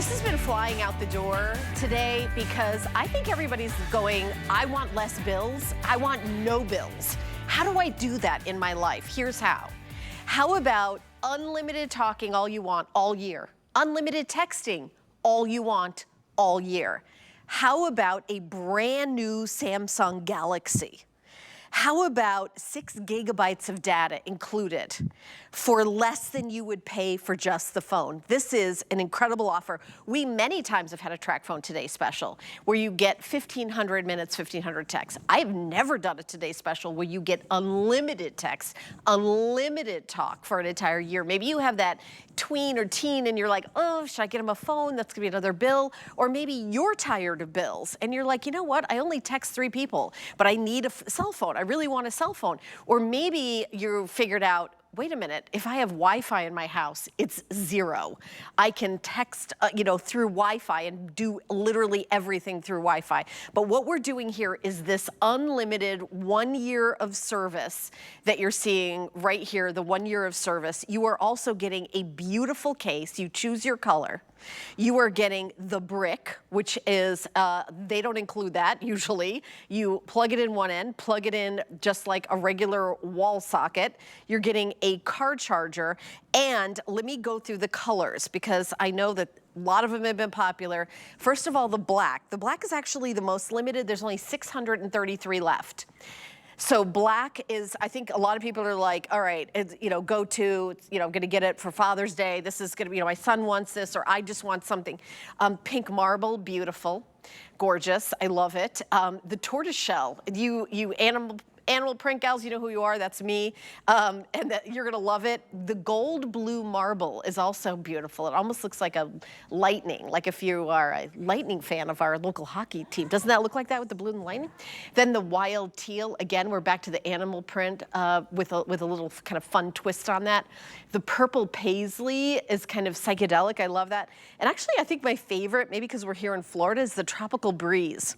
This has been flying out the door today because I think everybody's going, I want less bills. I want no bills. How do I do that in my life? Here's how. How about unlimited talking all you want all year? Unlimited texting all you want all year? How about a brand new Samsung Galaxy? How about 6 gigabytes of data included for less than you would pay for just the phone? This is an incredible offer. We many times have had a Tracfone Today special where you get 1,500 minutes, 1,500 texts. I've never done a Today special where you get unlimited text, unlimited talk for an entire year. Maybe you have that tween or teen and you're like, oh, should I get him a phone? That's gonna be another bill. Or maybe you're tired of bills and you're like, you know what? I only text 3 people, but I need a cell phone. I really want a cell phone. Or maybe you figured out, wait a minute, if I have Wi-Fi in my house, it's 0. I can text, through Wi-Fi and do literally everything through Wi-Fi. But what we're doing here is this unlimited 1 year of service that you're seeing right here, the 1 year of service. You are also getting a beautiful case. You choose your color. You are getting the brick, which is, they don't include that usually. You plug it in one end, plug it in just like a regular wall socket. You're getting a car charger. And let me go through the colors because I know that a lot of them have been popular. First of all, the black. The black is actually the most limited. There's only 633 left. So black is, I think a lot of people are like, all right, it's, go to, gonna get it for Father's Day. This is gonna be, my son wants this, or I just want something. Pink marble, beautiful, gorgeous, I love it. The tortoise shell, you animal print gals, you know who you are, that's me, and that you're gonna love it. The gold blue marble is also beautiful. It almost looks like a lightning, like if you are a lightning fan of our local hockey team. Doesn't that look like that with the blue and lightning? Then the wild teal, again, we're back to the animal print with a little kind of fun twist on that. The purple paisley is kind of psychedelic, I love that. And actually, I think my favorite, maybe because we're here in Florida, is the tropical breeze.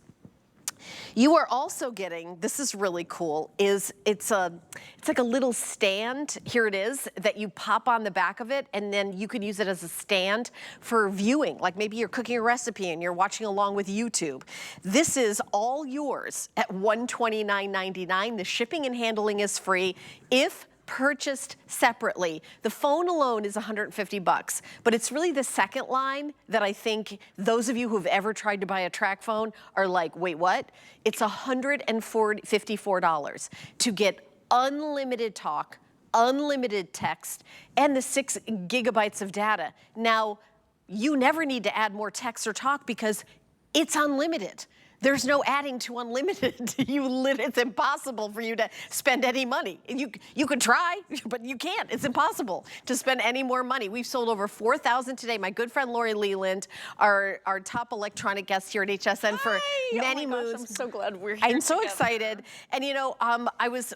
You are also getting, this is really cool, it's like a little stand, here it is, that you pop on the back of it, and then you can use it as a stand for viewing. Like maybe you're cooking a recipe and you're watching along with YouTube. This is all yours at $129.99. The shipping and handling is free if purchased separately. The phone alone is $150, but it's really the second line that I think those of you who've ever tried to buy a Tracfone are like, wait, what? It's $154 to get unlimited talk, unlimited text, and the 6 gigabytes of data. Now, you never need to add more text or talk because it's unlimited. There's no adding to unlimited. It's impossible for you to spend any money. You could try, but you can't. It's impossible to spend any more money. We've sold over 4,000 today. My good friend Lori Leland, our top electronic guest here at HSN for many moons. I'm so glad we're here. I'm so excited. And I was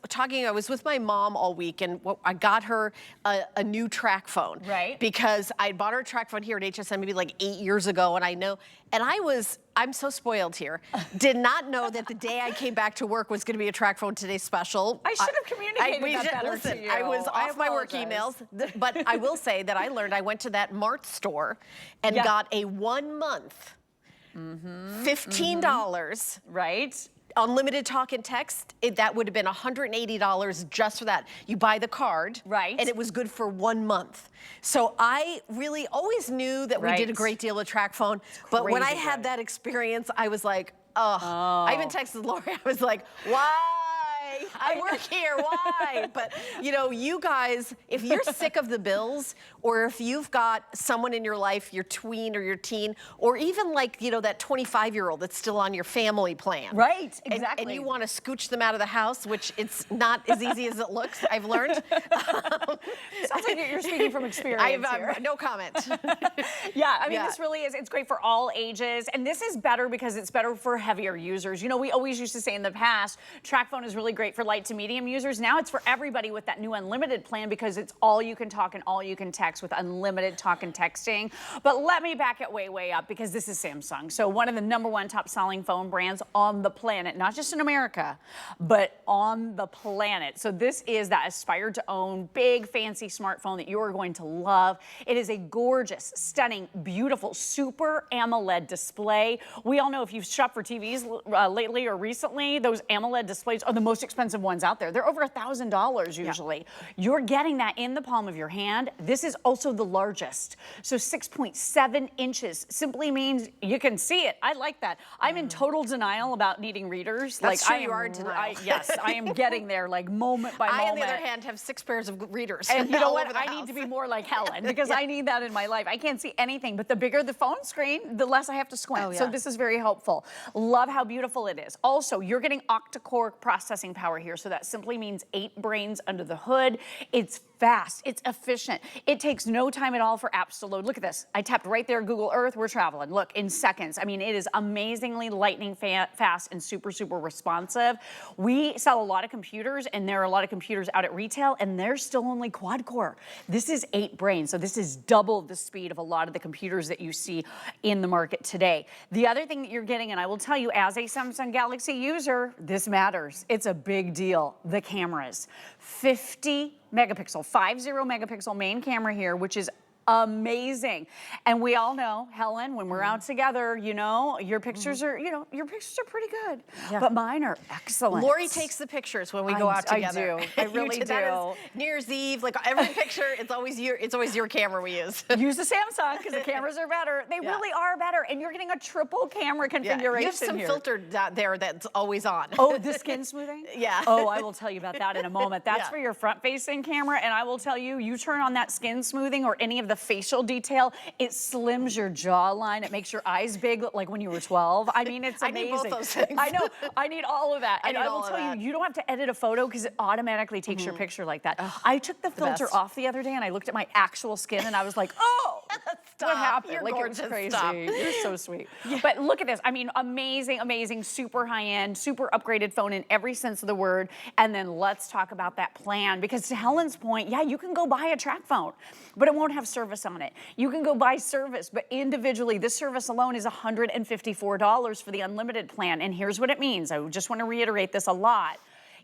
with my mom all week, and I got her a new Tracfone. Right. Because I bought her a Tracfone here at HSN maybe like 8 years ago, and I'm so spoiled here. Did not know that the day I came back to work was gonna be a Tracfone Today special. I should have communicated that better to you. I was off my work emails, but I will say that I learned to that Mart store and got a 1 month, $15. Right. Unlimited talk and text, that would have been $180 just for that. You buy the card, right, and it was good for 1 month. So I really always knew that we did a great deal with Tracfone, but when I had that experience, I was like, oh. I even texted Lori, I was like, why? I work here, why? But you guys, if you're sick of the bills, or if you've got someone in your life, your tween or your teen, or even like, that 25-year-old that's still on your family plan. Right, exactly. And you want to scooch them out of the house, which it's not as easy as it looks, I've learned. Sounds like you're speaking from experience here. No comment. Yeah, I mean, this really is, it's great for all ages, and this is better because it's better for heavier users. We always used to say in the past, Tracfone is really great for light to medium users. Now it's for everybody with that new unlimited plan because it's all you can talk and all you can text with unlimited talk and texting. But let me back it way up because this is Samsung. So one of the #1 top selling phone brands on the planet, not just in America, but on the planet. So this is that aspire to own big fancy smartphone that you're going to love. It is a gorgeous, stunning, beautiful, super AMOLED display. We all know if you've shopped for TVs lately or recently, those AMOLED displays are the most expensive ones out there. They're over $1,000 usually. You're getting that in the palm of your hand. This is also the largest. So 6.7 inches simply means you can see it. I like that. I'm in total denial about needing readers. That's true, you are in denial. Yes, I am getting there like moment by moment. I, on the other hand, have 6 pairs of readers. And you know what? I need to be more like Helen because I need that in my life. I can't see anything, but the bigger the phone screen, the less I have to squint. Oh, yeah. So this is very helpful. Love how beautiful it is. Also, you're getting octa-core processing power here, so that simply means 8 brains under the hood. It's fast, it's efficient. It takes no time at all for apps to load. Look at this. I tapped right there, Google Earth, we're traveling. Look, in seconds. I mean, it is amazingly lightning fast and super responsive. We sell a lot of computers, and there are a lot of computers out at retail, and they're still only quad core. This is 8 brains, so this is double the speed of a lot of the computers that you see in the market today. The other thing that you're getting, and I will tell you as a Samsung Galaxy user, this matters. It's a big deal. The cameras. 50 megapixel, 50 megapixel main camera here, which is amazing. And we all know, Helen, when we're out together, you know, your pictures are, your pictures are pretty good, but mine are excellent. Lori takes the pictures when we go out together. I do. I really do. That is New Year's Eve, like every picture, it's always your camera we use. Use the Samsung because the cameras are better. They really are better. And you're getting a triple camera configuration You have some here. filter there that's always on. Oh, the skin smoothing? Yeah. Oh, I will tell you about that in a moment. That's for your front-facing camera, and I will tell you, you turn on that skin smoothing or any of the facial detail, it slims your jawline. It makes your eyes big, like when you were 12. I mean, it's amazing. I need both those things. I know. I need all of that. And I will tell you, you don't have to edit a photo because it automatically takes your picture like that. I took the filter off the other day, and I looked at my actual skin, and I was like, oh, what happened? You're like, gorgeous. It was crazy. Stop. You're so sweet. But look at this. I mean, amazing, super high-end, super upgraded phone in every sense of the word. And then let's talk about that plan, because to Helen's point, yeah, you can go buy a Tracfone, but it won't have service on it. You can go buy service, but individually, this service alone is $154 for the unlimited plan. And here's what it means. I just want to reiterate this a lot.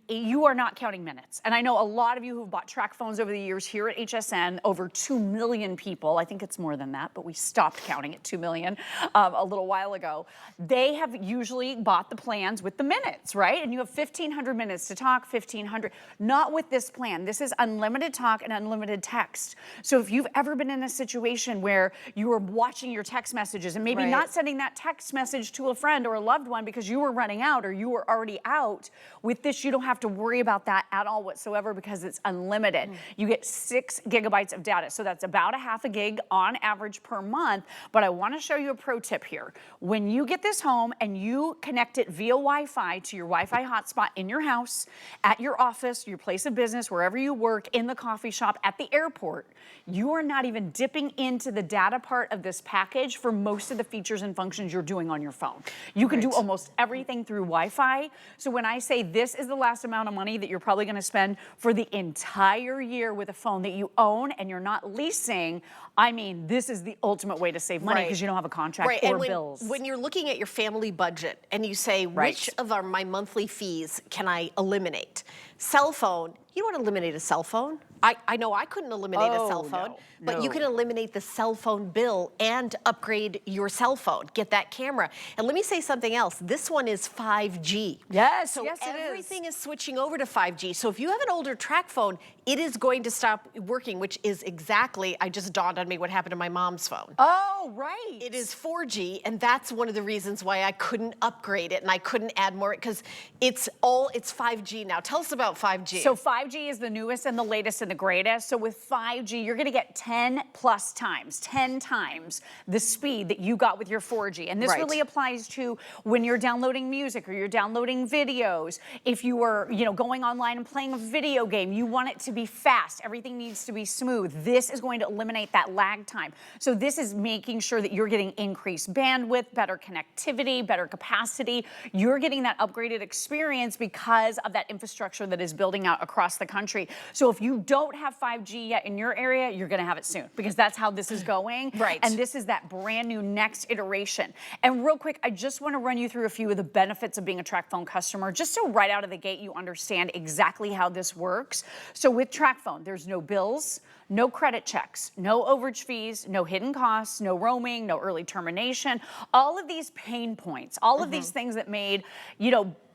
You are not counting minutes. And I know a lot of you who've bought Tracfones over the years here at HSN, over 2 million people, I think it's more than that, but we stopped counting at 2 million a little while ago. They have usually bought the plans with the minutes, right? And you have 1,500 minutes to talk, 1,500. Not with this plan. This is unlimited talk and unlimited text. So if you've ever been in a situation where you were watching your text messages and maybe not sending that text message to a friend or a loved one because you were running out or you were already out, with this you don't have to worry about that at all whatsoever because it's unlimited. You get 6 gigabytes of data, so that's about a half a gig on average per month. But I want to show you a pro tip here. When you get this home and you connect it via Wi-Fi to your Wi-Fi hotspot in your house, at your office, your place of business, wherever you work, in the coffee shop, at the airport, you are not even dipping into the data part of this package for most of the features and functions you're doing on your phone. You can do almost everything through Wi-Fi. So when I say this is the last amount of money that you're probably going to spend for the entire year with a phone that you own and you're not leasing, I mean, this is the ultimate way to save money because you don't have a contract or bills. When you're looking at your family budget and you say, which of my monthly fees can I eliminate? Cell phone, you don't want to eliminate a cell phone. I know I couldn't eliminate a cell phone, but you can eliminate the cell phone bill and upgrade your cell phone, get that camera. And let me say something else. This one is 5G. Yes, so yes, everything is switching over to 5G. So if you have an older Tracfone, it is going to stop working, which is exactly, I just dawned on me what happened to my mom's phone. Oh, right. It is 4G, and that's one of the reasons why I couldn't upgrade it and I couldn't add more, because it's 5G now. Tell us about 5G. So 5G 5G is the newest and the latest and the greatest. So with 5G, you're going to get 10 times the speed that you got with your 4G. And this really applies to when you're downloading music or you're downloading videos. If you are, going online and playing a video game, you want it to be fast. Everything needs to be smooth. This is going to eliminate that lag time. So this is making sure that you're getting increased bandwidth, better connectivity, better capacity. You're getting that upgraded experience because of that infrastructure that is building out across the country. So if you don't have 5G yet in your area, you're going to have it soon, because that's how this is going. Right. And this is that brand new next iteration. And real quick, I just want to run you through a few of the benefits of being a Tracfone customer, just so right out of the gate you understand exactly how this works. So with Tracfone, there's no bills, no credit checks, no overage fees, no hidden costs, no roaming, no early termination. All of these pain points, all of these things that made,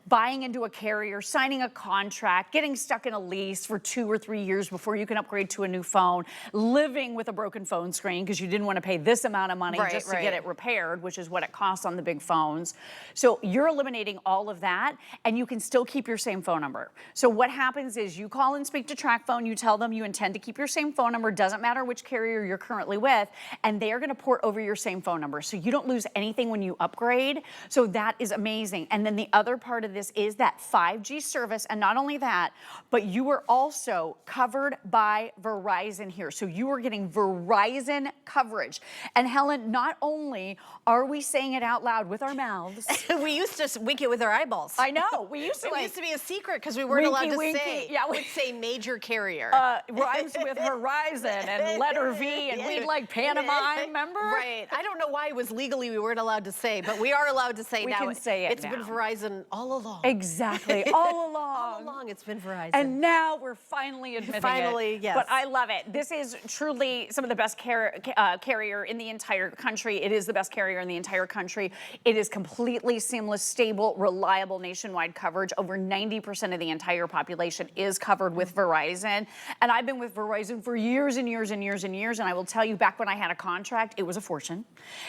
buying into a carrier, signing a contract, getting stuck in a lease for 2 or 3 years before you can upgrade to a new phone, living with a broken phone screen because you didn't want to pay this amount of money just to get it repaired, which is what it costs on the big phones. So you're eliminating all of that, and you can still keep your same phone number. So what happens is you call and speak to Tracfone, you tell them you intend to keep your same phone number, doesn't matter which carrier you're currently with, and they are going to port over your same phone number. So you don't lose anything when you upgrade. So that is amazing. And then the other part of this is that 5G service, and not only that, but you are also covered by Verizon here. So you are getting Verizon coverage. And Helen, not only are we saying it out loud with our mouths, we used to wink it with our eyeballs. I know. We used to. It used to be a secret because we weren't allowed to say. Yeah, we'd say major carrier. Rhymes with Horizon and letter V, and we'd like pantomime. Remember? Right. I don't know why it was legally we weren't allowed to say, but we are allowed to say now. We can say it It's been Verizon all along. Exactly. All along. All along it's been Verizon. And now we're finally admitting it. Yes. But I love it. This is truly some of the best carrier in the entire country. It is the best carrier in the entire country. It is completely seamless, stable, reliable nationwide coverage. Over 90% of the entire population is covered with Verizon. And I've been with Verizon for years and years and years and years. And I will tell you, back when I had a contract, it was a fortune.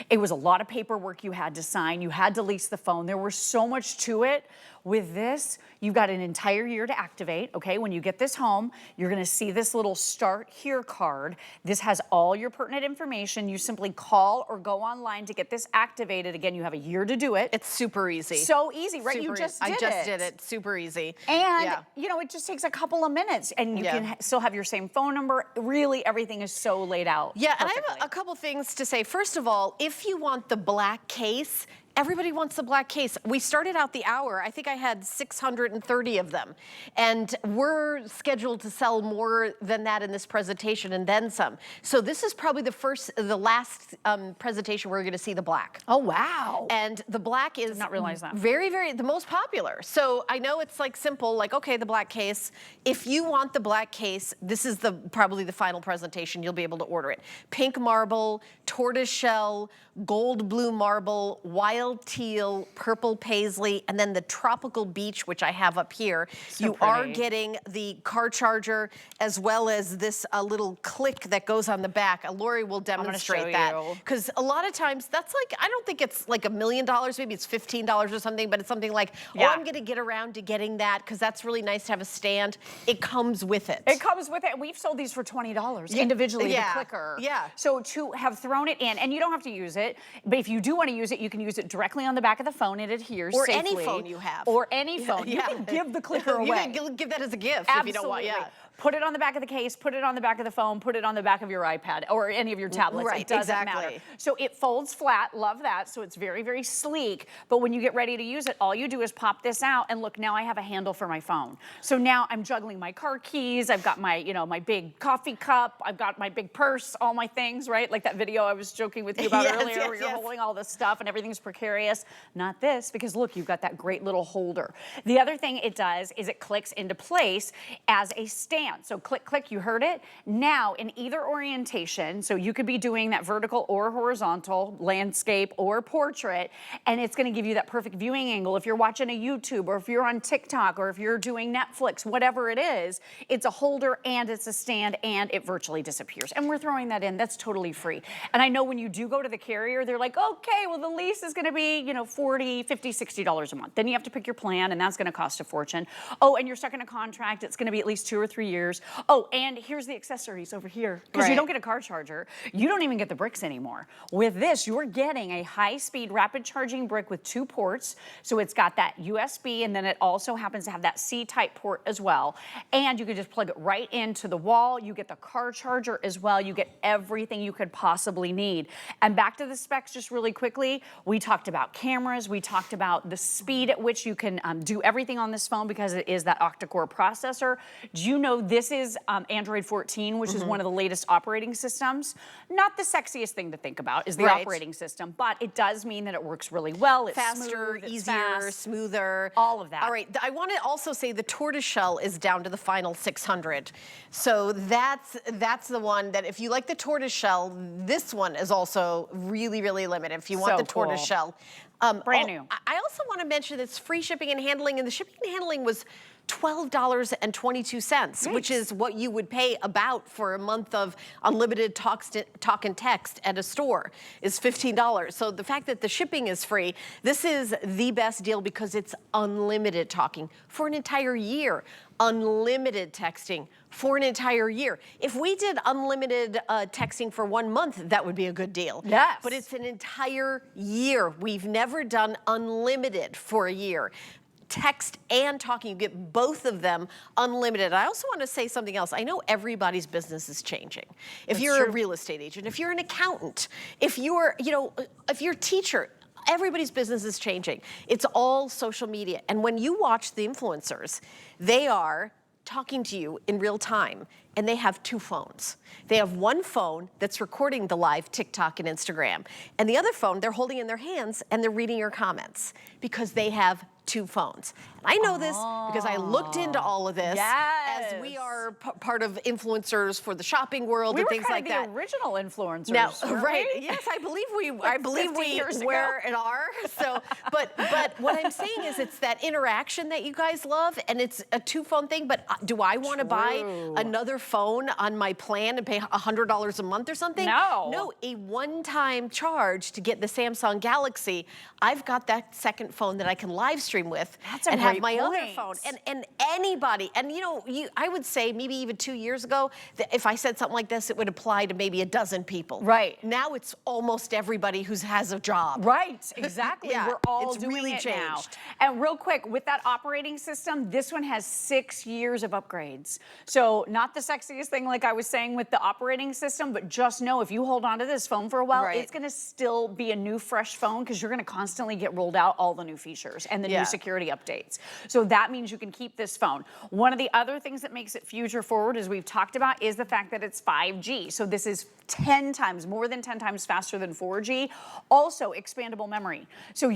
It was a lot of paperwork you had to sign. You had to lease the phone. There was so much to it. With this, you've got an entire year to activate, okay? When you get this home, you're gonna see this little Start Here card. This has all your pertinent information. You simply call or go online to get this activated. Again, you have a year to do it. It's super easy. So easy, right? Super you just did it. I just did it. Super easy. And, it just takes a couple of minutes, and you can still have your same phone number. Really, everything is so laid out perfectly. And I have a couple things to say. First of all, if you want the black case, everybody wants the black case. We started out the hour, I think I had 630 of them. And we're scheduled to sell more than that in this presentation and then some. So this is probably the last presentation where we're gonna see the black. Oh, wow. And the black is Did not realize that. the most popular. So I know it's like simple, like, okay, the black case. If you want the black case, this is probably the final presentation. You'll be able to order it. Pink marble, tortoise shell, gold blue marble, wild teal, purple paisley, and then the tropical beach, which I have up here. So you pretty. are getting the car charger as well as this little click that goes on the back. Lori will demonstrate that. Because a lot of times that's like, I don't think it's like $1 million, maybe it's $15 or something, but it's something like, oh, I'm gonna get around to getting that because that's really nice to have a stand. It comes with it. It comes with it. We've sold these for $20 individually, the clicker. Yeah. So to have thrown it in, and you don't have to use it, but if you do want to use it, you can use it directly on the back of the phone. It adheres or safely. Any phone you have. Or any phone. You can give the clicker away. You can give that as a gift Absolutely. if you don't want. Put it on the back of the case, put it on the back of the phone, put it on the back of your iPad or any of your tablets. Right, it doesn't matter. So it folds flat, love that. So it's very, very sleek. But when you get ready to use it, all you do is pop this out and look, now I have a handle for my phone. So now I'm juggling my car keys. I've got my, my big coffee cup. I've got my big purse, all my things, right? Like that video I was joking with you about earlier where you're holding all this stuff and everything's precarious. Not this, because look, you've got that great little holder. The other thing it does is it clicks into place as a stand. plan. So click, click, you heard it. Now in either orientation, so you could be doing that vertical or horizontal, landscape or portrait, and it's gonna give you that perfect viewing angle. If you're watching a YouTube or if you're on TikTok or if you're doing Netflix, whatever it is, it's a holder and it's a stand and it virtually disappears. And we're throwing that in, that's totally free. And I know when you do go to the carrier, they're like, okay, well the lease is gonna be, you know, $40, $50, $60 a month. Then you have to pick your plan and that's gonna cost a fortune. Oh, and you're stuck in a contract, it's gonna be at least 2 or 3 years. Oh, and here's the accessories over here. Because you don't get a car charger, you don't even get the bricks anymore. With this, you're getting a high-speed rapid charging brick with 2 ports. So it's got that USB and then it also happens to have that C-type port as well. And you can just plug it right into the wall. You get the car charger as well. You get everything you could possibly need. And back to the specs just really quickly, we talked about cameras, we talked about the speed at which you can do everything on this phone because it is that octa-core processor. Do you know this is Android 14, which is one of the latest operating systems? Not the sexiest thing to think about is the operating system, but it does mean that it works really well. It's faster, smooth, easier, smoother. All of that. All right, I want to also say the tortoiseshell is down to the final 600. So that's the one that if you like the tortoiseshell, this one is also really, really limited. If you want the tortoiseshell. Brand new. I also want to mention it's free shipping and handling, and the shipping and handling was $12.22, which is what you would pay about for a month of unlimited talk and text at a store is $15. So the fact that the shipping is free, this is the best deal because it's unlimited talking for an entire year, unlimited texting for an entire year. If we did unlimited texting for 1 month, that would be a good deal. Yes. But it's an entire year. We've never done unlimited for a year. Text and talking, you get both of them unlimited. I also want to say something else. I know everybody's business is changing. If you're a real estate agent, if you're an accountant, if you're, if you're a teacher, everybody's business is changing. It's all social media. And when you watch the influencers, they are talking to you in real time, and they have 2 phones. They have one phone that's recording the live TikTok and Instagram, and the other phone they're holding in their hands and they're reading your comments because they have 2 phones. And I know this because I looked into all of this as we are part of influencers for the shopping world and things like that. We were the original influencers, now, right? Yes, I believe we were and are. So, but what I'm saying is it's that interaction that you guys love, and it's a 2-phone thing. But do I want to buy another phone on my plan and pay $100 a month or something? No, a one-time charge to get the Samsung Galaxy. I've got that second phone that I can live stream with and have my other phone. And anybody, and I would say maybe even 2 years ago, that if I said something like this, it would apply to maybe a dozen people. Right. Now it's almost everybody who has a job. Right, exactly. Yeah, we're all it's doing really it changed. now. And real quick, with that operating system, this one has 6 years of upgrades. So not the sexiest thing like I was saying with the operating system, but just know if you hold on to this phone for a while, it's gonna still be a new fresh phone because you're gonna constantly get rolled out all the new features and the new security updates. So that means you can keep this phone. One of the other things that makes it future forward, as we've talked about, is the fact that it's 5G. So this is 10 times, more than 10 times faster than 4G. Also expandable memory. So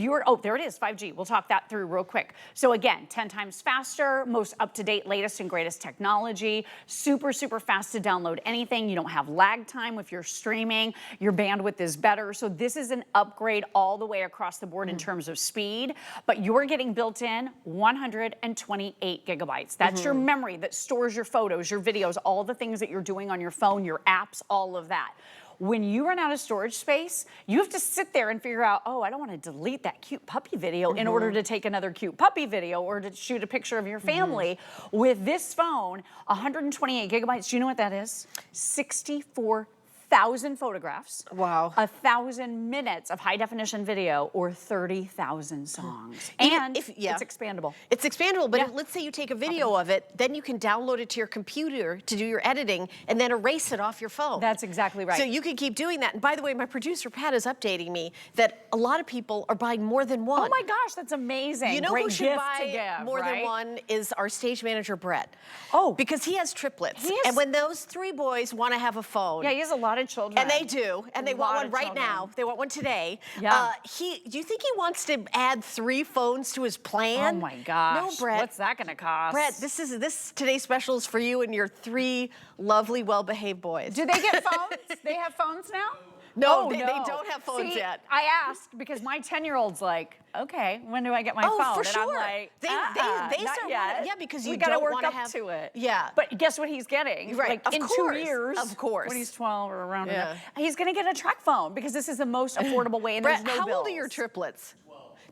there it is, 5G. We'll talk that through real quick. So again, 10 times faster, most up-to-date, latest and greatest technology, super, super fast to download anything. You don't have lag time if you're streaming. Your bandwidth is better. So this is an upgrade all the way across the board in terms of speed, but you're getting built in 128 gigabytes. That's your memory that stores your photos, your videos, all the things that you're doing on your phone, your apps, all of that. When you run out of storage space, you have to sit there and figure out, oh, I don't want to delete that cute puppy video in order to take another cute puppy video or to shoot a picture of your family. With this phone, 128 gigabytes, do you know what that is? 64,000 photographs. Wow. 1,000 minutes of high definition video or 30,000 songs. And it's expandable. It's expandable, but let's say you take a video of it, then you can download it to your computer to do your editing and then erase it off your phone. That's exactly right. So you can keep doing that. And by the way, my producer Pat is updating me that a lot of people are buying more than one. Oh my gosh, that's amazing. You know Great who should buy more than one is our stage manager, Brett. Oh. Because he has triplets. And when those 3 boys want to have a phone. Yeah, he has a lot of of children. And they do. And they want one right now. They want one today. Yeah. Do you think he wants to add 3 phones to his plan? Oh my gosh. No, Brett. What's that going to cost? Brett, this today's special is for you and your 3 lovely, well-behaved boys. Do they get phones? They have phones now? No, they don't have phones yet. I asked because my 10-year-old's like, okay, when do I get my phone? For and sure. I'm like, they not start yet. Yeah, because we you gotta don't work want to up have to it. Yeah. But guess what he's getting? Right. Like in 2 years, Of course. when he's 12 or around Yeah. there, he's gonna get a Tracfone because this is the most affordable way and Brett, there's no bills. how old are your triplets?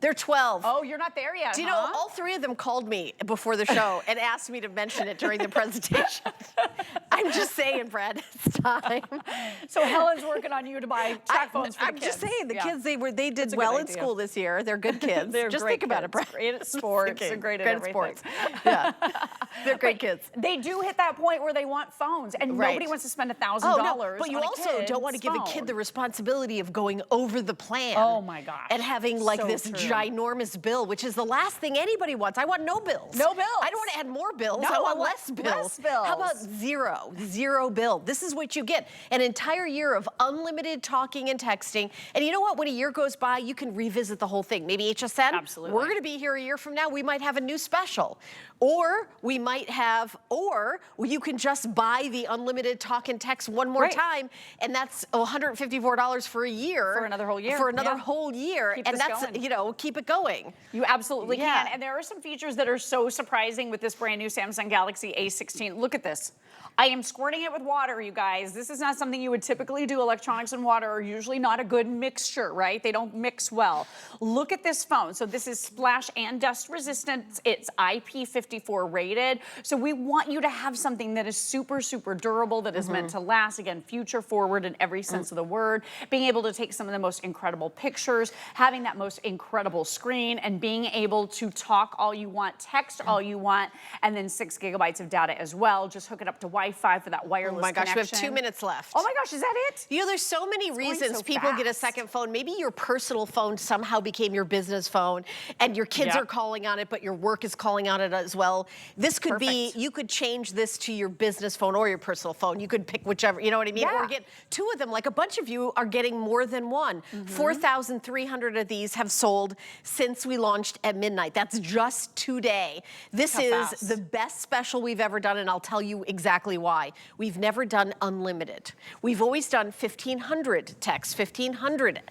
They're 12. Oh, you're not there yet, Do you know, all 3 of them called me before the show and asked me to mention it during the presentation. I'm just saying, Brett, it's time. So Helen's working on you to buy Tracphones for the I'm kids. just saying, the kids, they did a well good in idea. school this year. They're good kids. They're just great think about kids. it, Brett. Great at sports. They're great at everything. sports. Yeah. They're great kids. They do hit that point where they want phones, and nobody wants to spend $1,000 no, but you on a also don't want to give a kid the responsibility of going over the plan. Oh my gosh. And having like So this true. ginormous bill, which is the last thing anybody wants. I want no bills. No bills. I don't want to add more bills. No, I want I want less bills. less bills. How about zero bill? This is what you get. An entire year of unlimited talking and texting. And you know what? When a year goes by, you can revisit the whole thing. Maybe HSN. Absolutely. We're going to be here a year from now. We might have a new special. Or we might have, or you can just buy the unlimited talk and text one more time, and that's $154 for a year. For another whole year. For another whole year. Keep and this that's, going. keep it going. You absolutely Yeah. can. And there are some features that are so surprising with this brand new Samsung Galaxy A16. Look at this. I am squirting it with water, you guys. This is not something you would typically do. Electronics and water are usually not a good mixture, right? They don't mix well. Look at this phone. So this is splash and dust resistant. It's IP54 rated. So we want you to have something that is super, super durable, that is meant to last. Again, future forward in every sense of the word. Being able to take some of the most incredible pictures, having that most incredible screen, and being able to talk all you want, text all you want, and then 6 gigabytes of data as well. Just hook it up to Wi-Fi for that wireless connection. Oh my gosh, we have 2 minutes left. Oh my gosh, is that it? You know, there's so many reasons so people get a fast. second phone. Maybe your personal phone somehow became your business phone, and your kids are calling on it, but your work is calling on it as well. This could be, you could change this to your business phone or your personal phone. You could pick whichever, you know what I mean? Or get 2 of them. Like a bunch of you are getting more than one. 4,300 of these have sold since we launched at midnight. That's just today. This is the best special we've ever done, and I'll tell you exactly why. We've never done unlimited. We've always done 1,500 texts, 1,500,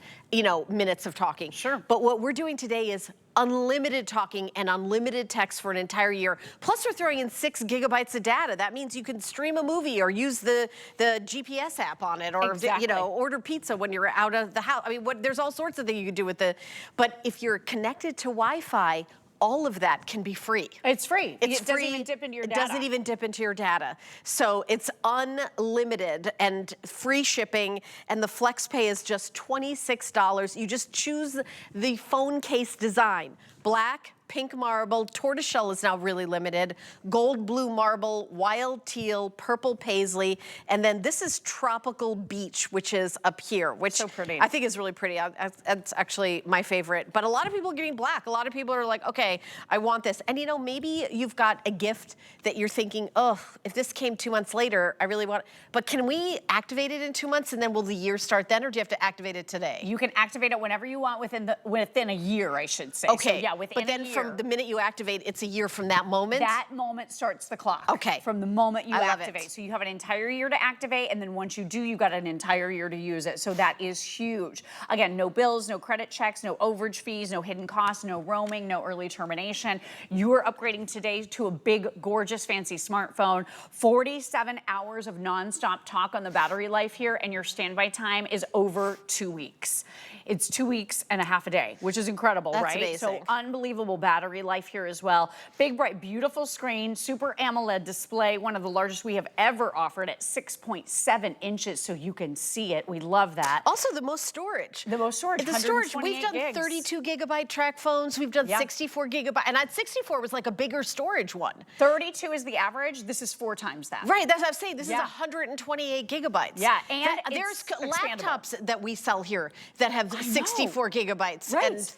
minutes of talking. Sure. But what we're doing today is unlimited talking and unlimited text for an entire year. Plus, we're throwing in 6 gigabytes of data. That means you can stream a movie or use the GPS app on it, or order pizza when you're out of the house. I mean, there's all sorts of things you can do with the. But if you're connected to Wi-Fi, all of that can be free. It's free. It's it free. Doesn't even dip into your data. It doesn't even dip into your data. So it's unlimited and free shipping, and the FlexPay is just $26. You just choose the phone case design. Black, pink marble, tortoiseshell is now really limited, gold blue marble, wild teal, purple paisley, and then this is tropical beach, which is up here, which so pretty. I think is really pretty. That's actually my favorite. But a lot of people are getting black. A lot of people are like, okay, I want this. And maybe you've got a gift that you're thinking, oh, if this came 2 months later, I really want it. But can we activate it in 2 months, and then will the year start then, or do you have to activate it today? You can activate it whenever you want within a year, I should say. Okay. So, yeah, within but then a year. from the minute you activate, it's a year from that moment? That moment starts the clock. Okay. From the moment you I love activate. it. So you have an entire year to activate, and then once you do, you got an entire year to use it. So that is huge. Again, no bills, no credit checks, no overage fees, no hidden costs, no roaming, no early termination. You are upgrading today to a big, gorgeous, fancy smartphone. 47 hours of nonstop talk on the battery life here, and your standby time is over 2 weeks. It's 2 weeks and a half a day, which is incredible, That's right? amazing. So unbelievable battery life here as well. Big, bright, beautiful screen, super AMOLED display, one of the largest we have ever offered at 6.7 inches, so you can see it. We love that. Also, the most storage. The most storage, The storage. 128 We've done gigs. 32 gigabyte track phones. We've done 64 gigabyte. And 64 was like a bigger storage one. 32 is the average. This is 4 times that. Right, that's what I'm saying. This is 128 gigabytes. Yeah, and there's it's laptops that we sell here that have 64 gigabytes. Right. And,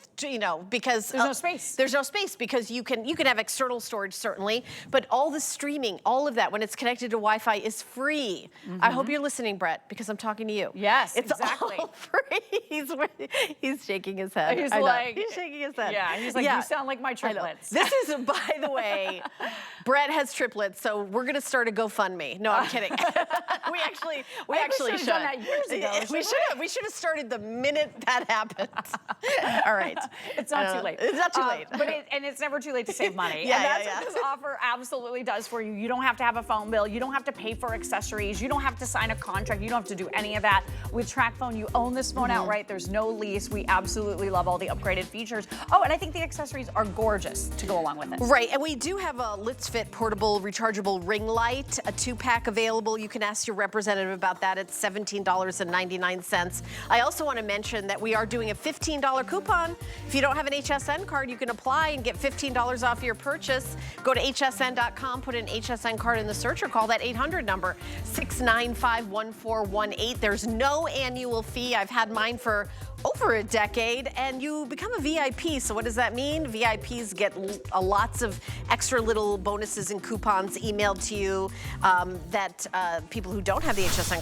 because there's no space. There's there's no space because you can have external storage certainly, but all the streaming, all of that when it's connected to Wi-Fi is free. I hope you're listening, Brett, because I'm talking to you. Yes, it's exactly. all free. He's shaking his head. He's shaking his head. Yeah, he's like, you sound like my triplets. This is, by the way, Brett has triplets, so we're gonna start a GoFundMe. No, I'm kidding. we actually should. Done that years ago. We should have started the minute that happened. All right. It's not too late. It's not too late. And it's never too late to save money. Yeah, and that's what this offer absolutely does for you. You don't have to have a phone bill. You don't have to pay for accessories. You don't have to sign a contract. You don't have to do any of that. With Tracfone, you own this phone outright. There's no lease. We absolutely love all the upgraded features. Oh, and I think the accessories are gorgeous to go along with it. Right, and we do have a Let's Fit portable rechargeable ring light, a 2-pack available. You can ask your representative about that. It's $17.99. I also want to mention that we are doing a $15 coupon. If you don't have an HSN card, you can apply and get $15 off your purchase. Go to hsn.com, put an HSN card in the search, or call that 800 number, 695-1418. There's no annual fee. I've had mine for over a decade, and you become a VIP. So what does that mean? VIPs get lots of extra little bonuses and coupons emailed to you that people who don't have the HSN card